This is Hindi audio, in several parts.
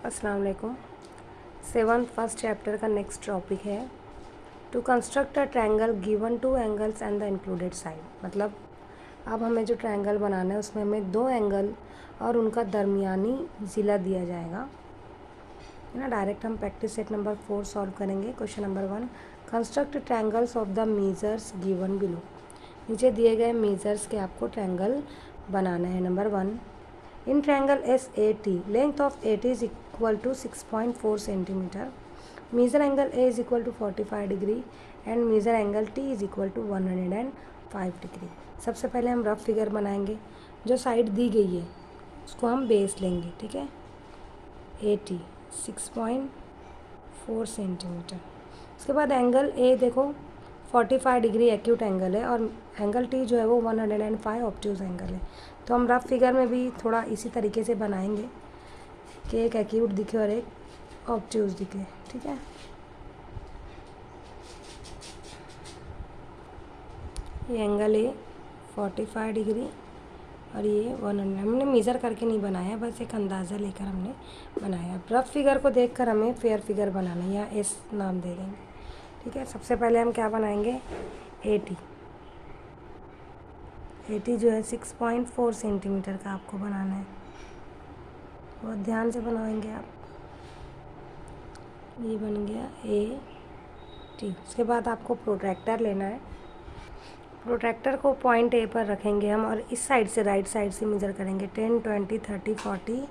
अस्सलाम वालेकुम। सेवन्थ फर्स्ट चैप्टर का नेक्स्ट टॉपिक है to construct a triangle given two angles and the included side. मतलब अब हमें जो ट्रायंगल बनाना है उसमें हमें दो एंगल और उनका दरमियानी ज़िला दिया जाएगा, है ना। डायरेक्ट हम प्रैक्टिस सेट नंबर 4 सॉल्व करेंगे। Question number 1, construct triangles of the measures given below. नीचे दिए गए मेजर्स के आपको ट्रायंगल बनाना है। Number 1, in triangle SAT, length of AT is equal to 6.4 centimeter. Measure angle A is equal to 45 degree and measure angle T is equal to 105 degree. सबसे पहले हम रफ फिगर बनाएंगे। जो साइड दी गई है उसको हम बेस लेंगे, ठीक है। AT 6.4 centimetre. उसके बाद एंगल A देखो 45 डिग्री एक्यूट एंगल है और एंगल T जो है वो 105 ऑब्ट्यूज एंगल है। तो हम रफ फिगर में भी थोड़ा इसी तरीके से बनाएंगे कि एक एक्यूट दिखे और एक ऑब्ट्यूज दिखे, ठीक है। ये एंगल ए 45 डिग्री और ये 100। हमने मेज़र करके नहीं बनाया, बस एक अंदाज़ा लेकर हमने बनाया। रफ फिगर को देखकर हमें फेयर फिगर बनाना है, यहाँ एस नाम दे देंगे, ठीक है। सबसे पहले हम क्या बनाएंगे, एटी जो है 6.4 सेंटीमीटर का आपको बनाना है। बहुत ध्यान से बनाएंगे आप। ये बन गया AT। उसके बाद आपको प्रोट्रैक्टर लेना है। प्रोट्रैक्टर को पॉइंट A पर रखेंगे हम और इस साइड से राइट साइड से मेज़र करेंगे 10, 20, 30, 40,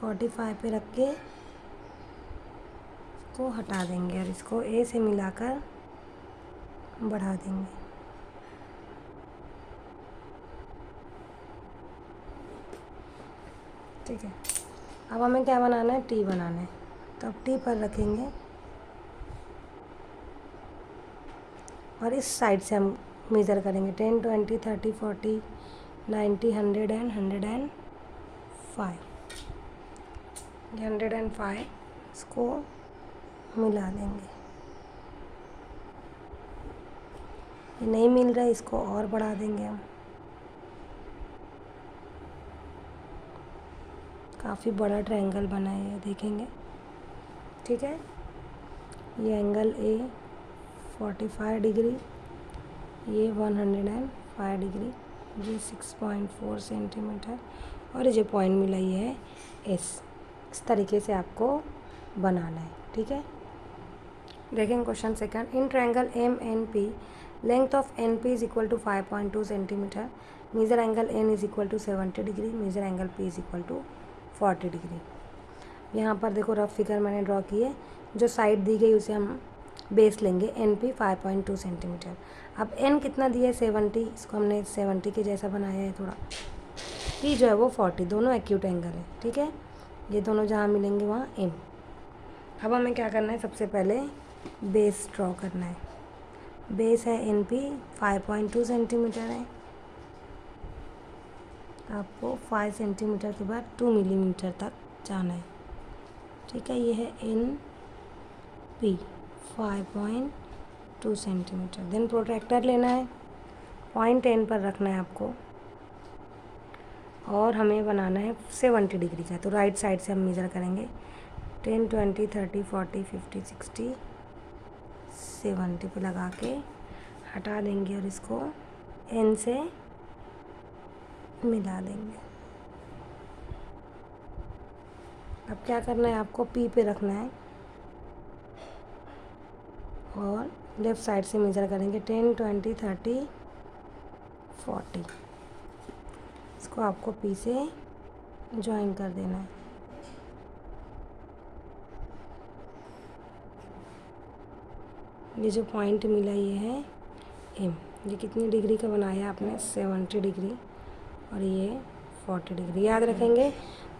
45 पे रख के इसको हटा देंगे और इसको A से मिलाकर बढ़ा देंगे। ठीक है। अब हमें क्या बनाना है, T बनाना है। तो अब T पर रखेंगे और इस साइड से हम मेज़र करेंगे 10, 20, 30, 40, 90, 100 एंड 105। 105 इसको मिला देंगे। ये नहीं मिल रहा है, इसको और बढ़ा देंगे हम। काफ़ी बड़ा ट्रायंगल बना है, देखेंगे, ठीक है। ये एंगल A 45 डिग्री, ये 105 डिग्री, ये 6.4 सेंटीमीटर और ये जो पॉइंट मिला ये है S। इस तरीके से आपको बनाना है, ठीक है। देखेंगे question second, in triangle MNP length of NP is equal to 5.2 centimetre. Measure angle N is equal to 70 degree. Measure angle P is equal to 40 degree. यहाँ पर देखो रफ फिगर मैंने ड्रॉ की है। जो साइड दी गई उसे हम बेस लेंगे। NP 5.2 centimetre. अब N कितना दिया है, 70। इसको हमने 70 के जैसा बनाया है थोड़ा। P जो है वो 40, दोनों एक्यूट एंगल है, ठीक है। ये दोनों जहाँ मिलेंगे वहाँ M। अब हमें क्या करना है, सबसे पहले बेस ड्रॉ करना है। बेस है NP 5.2 सेंटीमीटर है। आपको 5 सेंटीमीटर के बाद 2 मिलीमीटर तक जाना है, ठीक है। ये है NP 5.2 सेंटीमीटर। देन प्रोट्रैक्टर लेना है, पॉइंट N पर रखना है आपको और हमें बनाना है 70 डिग्री का। तो राइट साइड से हम मेज़र करेंगे 10, 20, 30, 40, 50, 60, 70 पे लगा के हटा देंगे और इसको N से मिला देंगे। अब क्या करना है, आपको P पे रखना है और लेफ़्ट साइड से मेज़र करेंगे 10, 20, 30, 40। इसको आपको P से ज्वाइन कर देना है। ये जो पॉइंट मिला ये है M। ये कितनी डिग्री का बनाया आपने, 70 डिग्री और ये 40 डिग्री। याद रखेंगे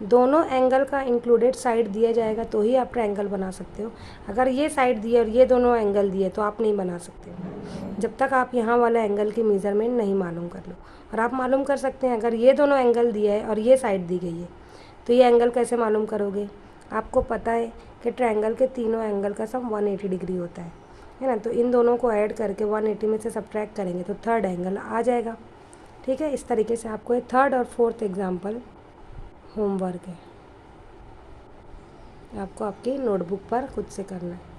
दोनों एंगल का इंक्लूडेड साइड दिया जाएगा तो ही आप ट्रायंगल बना सकते हो। अगर ये साइड दिए और ये दोनों एंगल दिए तो आप नहीं बना सकते हो, जब तक आप यहाँ वाला एंगल की मेज़रमेंट नहीं मालूम कर लो। और आप मालूम कर सकते हैं, अगर ये दोनों एंगल दिया है और ये साइड दी गई है तो ये एंगल कैसे मालूम करोगे। आपको पता है कि ट्रायंगल के तीनों एंगल का सम 180 डिग्री होता है ना। तो इन दोनों को ऐड करके 180 में से सब्ट्रैक्ट करेंगे तो थर्ड एंगल आ जाएगा, ठीक है। इस तरीके से आपको ये थर्ड और फोर्थ एग्जाम्पल होमवर्क है। आपको आपकी नोटबुक पर खुद से करना है।